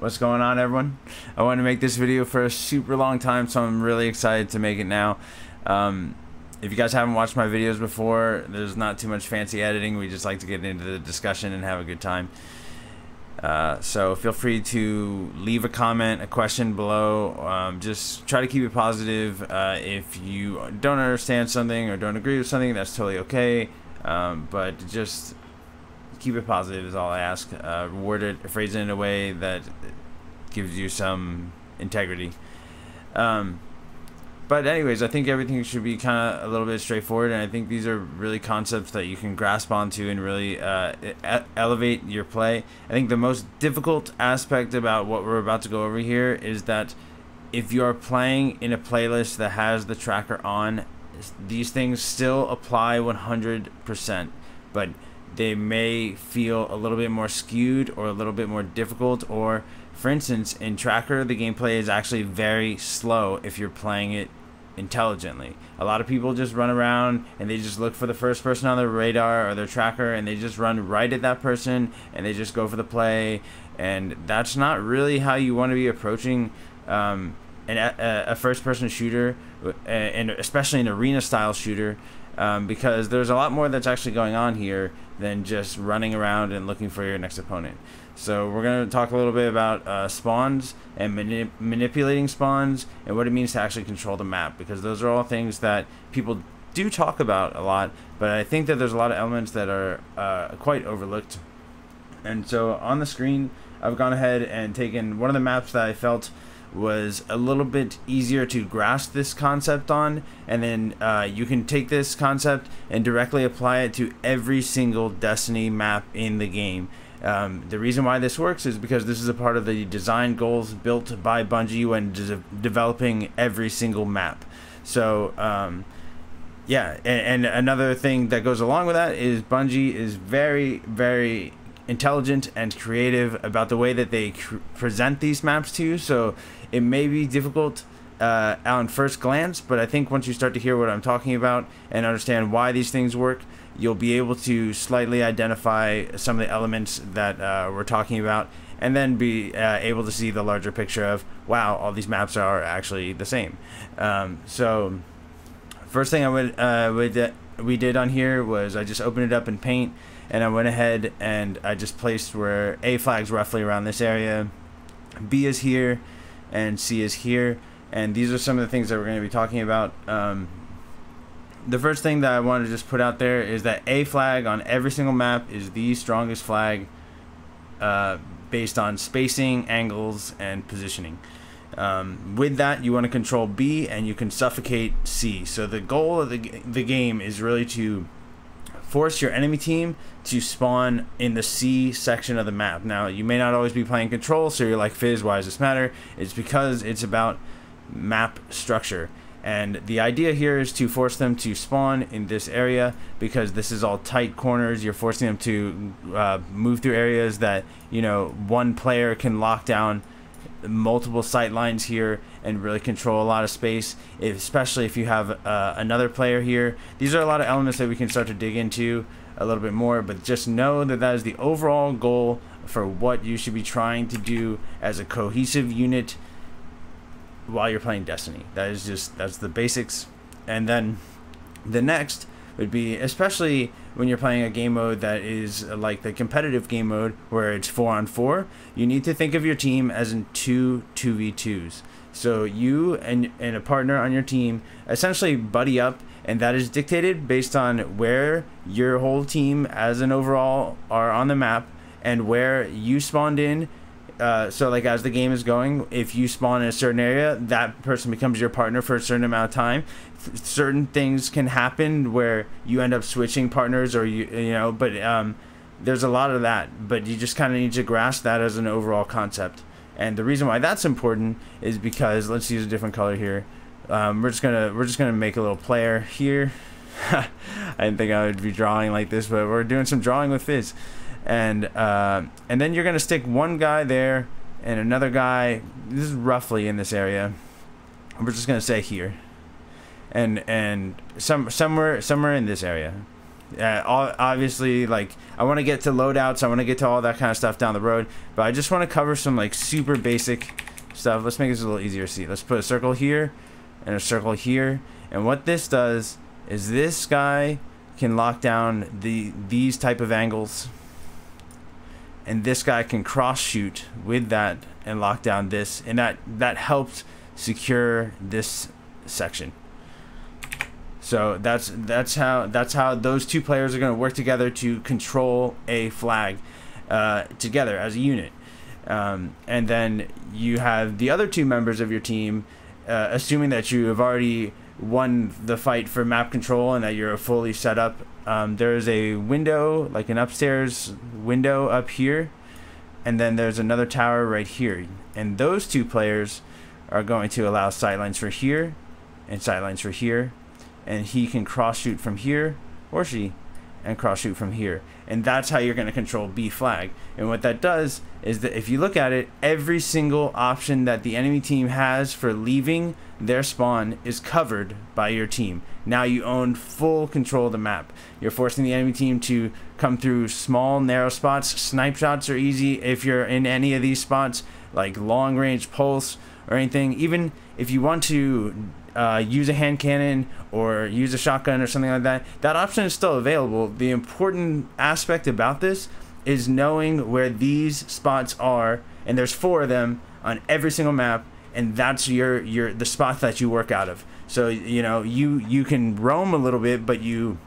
What's going on, everyone? I wanted to make this video for a super long time, so I'm really excited to make it now. If you guys haven't watched my videos before, there's not too much fancy editing. We just like to get into the discussion and have a good time. So feel free to leave a comment, a question below. Just try to keep it positive. If you don't understand something or don't agree with something, that's totally okay. But just keep it positive is all I ask. Word it, phrase it in a way that gives you some integrity. But anyways, I think everything should be kind of a little bit straightforward, and I think these are really concepts that you can grasp onto and really elevate your play. I think the most difficult aspect about what we're about to go over here is that if you are playing in a playlist that has the tracker on, these things still apply 100%, but they may feel a little bit more skewed or a little bit more difficult. Or for instance, in tracker, the gameplay is actually very slow if you're playing it intelligently. A lot of people just run around and they just look for the first person on their radar or their tracker, and they just run right at that person and they just go for the play, and that's not really how you want to be approaching a first-person shooter, and especially an arena style shooter, because there's a lot more that's actually going on here than just running around and looking for your next opponent. So we're going to talk a little bit about spawns and manipulating spawns and what it means to actually control the map, because those are all things that people do talk about a lot, but I think that there's a lot of elements that are quite overlooked. And so on the screen, I've gone ahead and taken one of the maps that I felt was a little bit easier to grasp this concept on, and then you can take this concept and directly apply it to every single Destiny map in the game. The reason why this works is because this is a part of the design goals built by Bungie when developing every single map. So yeah, and another thing that goes along with that is Bungie is very, very intelligent and creative about the way that they present these maps to you. So it may be difficult on first glance, but I think once you start to hear what I'm talking about and understand why these things work, you'll be able to slightly identify some of the elements that we're talking about, and then be able to see the larger picture of, wow, all these maps are actually the same. So first thing we did on here was I just opened it up in Paint, and I went ahead and I just placed where A flag's roughly around this area, B is here, and C is here. And these are some of the things that we're going to be talking about. The first thing that I want to just put out there is that A flag on every single map is the strongest flag based on spacing, angles, and positioning. With that, you want to control B, and you can suffocate C. So the goal of the game is really to force your enemy team to spawn in the C section of the map. Now, you may not always be playing control, so you're like, Fizz, why does this matter? It's because it's about map structure. And the idea here is to force them to spawn in this area, because this is all tight corners. You're forcing them to move through areas that, you know, one player can lock down multiple sight lines here and really control a lot of space, especially if you have another player here. These are a lot of elements that we can start to dig into a little bit more, but just know that that is the overall goal for what you should be trying to do as a cohesive unit while you're playing Destiny. That's the basics. And then the next would be, especially when you're playing a game mode that is like the competitive game mode where it's 4-on-4, you need to think of your team as in 2v2s. So you and a partner on your team essentially buddy up, and that is dictated based on where your whole team as an overall are on the map and where you spawned in. So like as the game is going, if you spawn in a certain area, that person becomes your partner for a certain amount of time. Certain things can happen where you end up switching partners, or you know, but there's a lot of that, but you just kind of need to grasp that as an overall concept. And the reason why that's important is because, let's use a different color here. We're just gonna make a little player here. I didn't think I would be drawing like this, but we're doing some drawing with Fizz. And then you're gonna stick one guy there and another guy. This is roughly in this area. We're just gonna say here, and somewhere in this area. Obviously, like, I want to get to loadouts, I want to get to all that kind of stuff down the road, but I just want to cover some like super basic stuff. Let's make this a little easier to see. Let's put a circle here and a circle here, and what this does is this guy can lock down these type of angles, and this guy can cross shoot with that and lock down this, and that helps secure this section. So that's how those two players are going to work together to control a flag together as a unit. And then you have the other two members of your team, assuming that you have already won the fight for map control and that you're fully set up. There's a window, like an upstairs window up here, and then there's another tower right here. And those two players are going to allow sightlines for here and sightlines for here, and he can cross shoot from here, or she, and cross shoot from here. And that's how you're going to control B flag. And what that does is that if you look at it, every single option that the enemy team has for leaving their spawn is covered by your team. Now you own full control of the map. You're forcing the enemy team to come through small, narrow spots. Snipe shots are easy if you're in any of these spots, like long range pulse or anything. Even if you want to use a hand cannon or use a shotgun or something like that, that option is still available. The important aspect about this is knowing where these spots are, and there's 4 of them on every single map, and that's the spot that you work out of. So you can roam a little bit, but you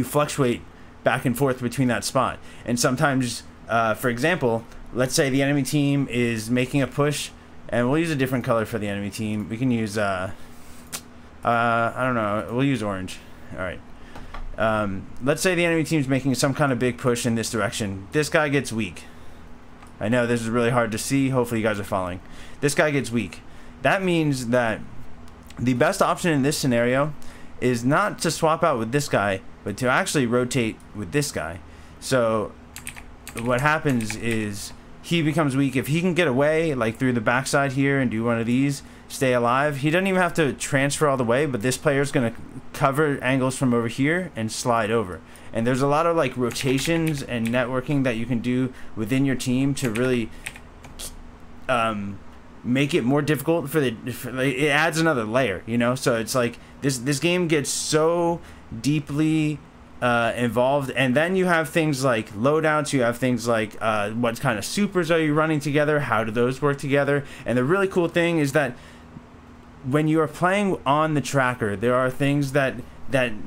fluctuate back and forth between that spot. And sometimes, for example, let's say the enemy team is making a push, and we'll use a different color for the enemy team. We can use I don't know, we'll use orange. All right. Let's say the enemy team's making some kind of big push in this direction. This guy gets weak. I know this is really hard to see. Hopefully you guys are following. This guy gets weak. That means that the best option in this scenario is not to swap out with this guy, but to actually rotate with this guy. So what happens is he becomes weak. If he can get away, like through the backside here and do one of these, stay alive, he doesn't even have to transfer all the way, but this player is going to cover angles from over here and slide over. And there's a lot of like rotations and networking that you can do within your team to really make it more difficult for it adds another layer, so it's like this game gets so deeply involved. And then you have things like loadouts, you have things like what kind of supers are you running together, how do those work together. And the really cool thing is that when you are playing on the tracker, there are things that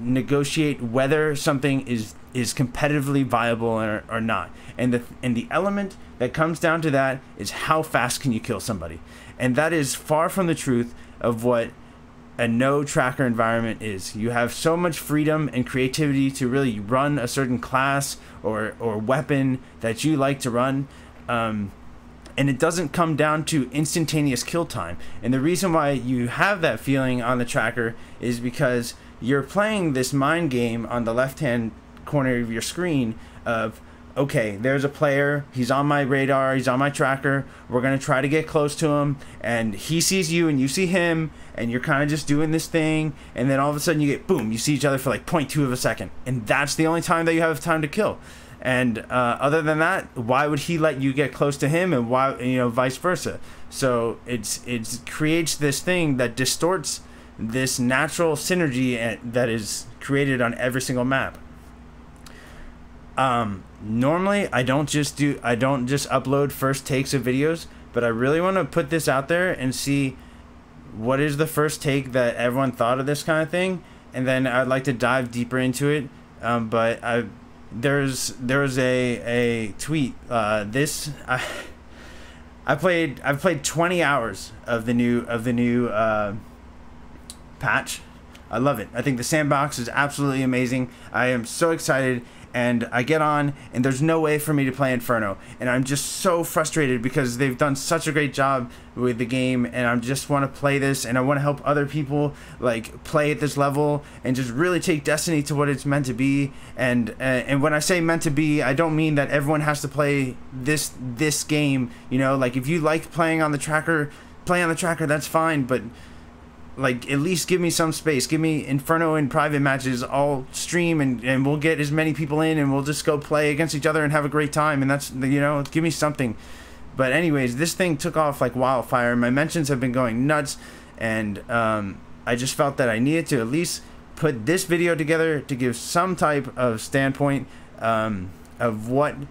negotiate whether something is competitively viable or not. And the element that comes down to that is how fast can you kill somebody. And that is far from the truth of what a no tracker environment is. You have so much freedom and creativity to really run a certain class or weapon that you like to run. And it doesn't come down to instantaneous kill time. And the reason why you have that feeling on the tracker is because you're playing this mind game on the left-hand corner of your screen of, okay, there's a player, he's on my radar, he's on my tracker, we're going to try to get close to him, and he sees you and you see him, and you're kind of just doing this thing, and then all of a sudden you get, boom, you see each other for like 0.2 of a second, and that's the only time that you have time to kill. And other than that, why would he let you get close to him, and why, vice versa? So it creates this thing that distorts this natural synergy that is created on every single map. Normally I don't just upload first takes of videos, but I really want to put this out there and see what is the first take that everyone thought of this kind of thing, and then I'd like to dive deeper into it. But there's a tweet. I've played 20 hours of the new patch. I love it. I think the sandbox is absolutely amazing. I am so excited, and I get on, and there's no way for me to play Inferno, and I'm just so frustrated because they've done such a great job with the game, and I just want to play this, and I want to help other people like play at this level and just really take Destiny to what it's meant to be. And when I say meant to be, I don't mean that everyone has to play this game. Like if you like playing on the tracker, play on the tracker. That's fine, but like at least give me some space, give me Inferno and private matches. I'll stream and we'll get as many people in and we'll just go play against each other and have a great time. And that's, you know, give me something. But anyways, this thing took off like wildfire. My mentions have been going nuts, and I just felt that I needed to at least put this video together to give some type of standpoint of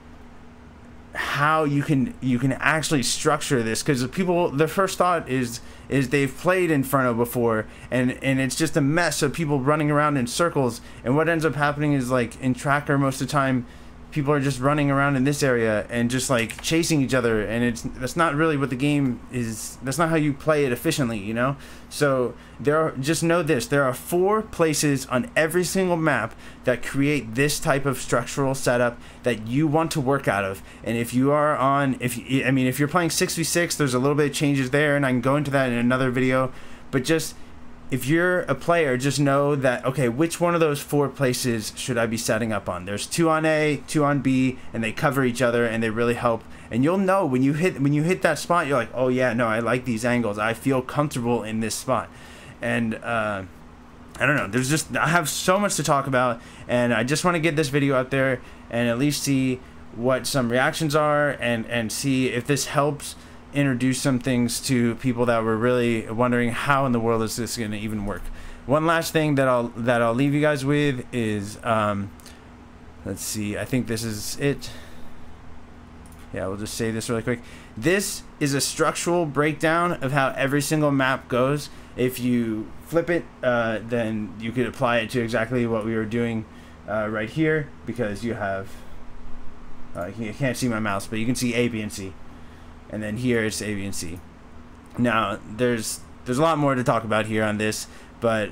how you can actually structure this, because people, their first thought is they've played Inferno before, and it's just a mess of people running around in circles, and what ends up happening is, like, in Tracker most of the time people are just running around in this area and just like chasing each other, and that's not really what the game is. That's not how you play it efficiently, you know. So just know this: there are 4 places on every single map that create this type of structural setup that you want to work out of. And if you are on, if you're playing 6v6, there's a little bit of changes there, and I can go into that in another video. But just, if you're a player, just know that, okay, which one of those 4 places should I be setting up on? There's 2 on A, 2 on B, and they cover each other, and they really help. And you'll know when you hit that spot, you're like, oh yeah, no, I like these angles. I feel comfortable in this spot. And I don't know. I have so much to talk about, and I just want to get this video out there and at least see what some reactions are, and see if this helps introduce some things to people that were really wondering how in the world is this going to even work. One last thing that I'll leave you guys with is let's see, I think this is it. Yeah, we'll just say this really quick. This is a structural breakdown of how every single map goes. If you flip it, then you could apply it to exactly what we were doing right here, because you have you can't see my mouse, but you can see A, B, and C. And then here it's A, B, and C. Now there's a lot more to talk about here on this, but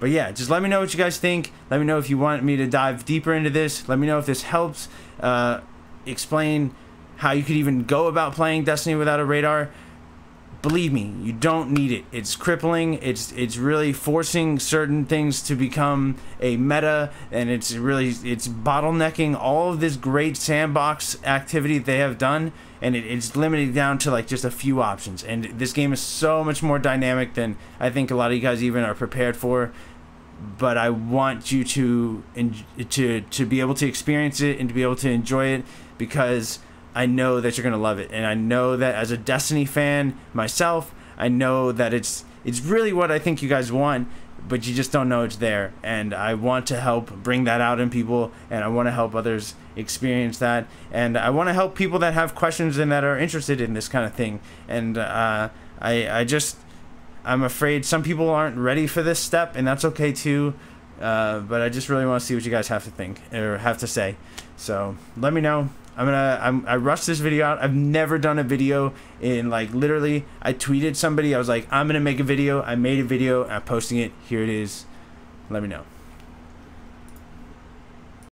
yeah, just let me know what you guys think. Let me know if you want me to dive deeper into this. Let me know if this helps explain how you could even go about playing Destiny without a radar. Believe me, you don't need it. It's crippling. It's really forcing certain things to become a meta, and it's bottlenecking all of this great sandbox activity they have done, and it's limited down to like just a few options. And this game is so much more dynamic than I think a lot of you guys even are prepared for. But I want you to be able to experience it and to be able to enjoy it, because I know that you're gonna love it, and I know that as a Destiny fan myself, I know that it's really what I think you guys want, but you just don't know it's there. And I want to help bring that out in people, and I want to help others experience that, and I want to help people that have questions and that are interested in this kind of thing. And I'm afraid some people aren't ready for this step, and that's okay too. But I just really want to see what you guys have to think or have to say. So let me know. I rushed this video out. I've never done a video in, like, literally, I tweeted somebody, I was like, I'm gonna make a video. I made a video, I'm posting it. Here it is. Let me know.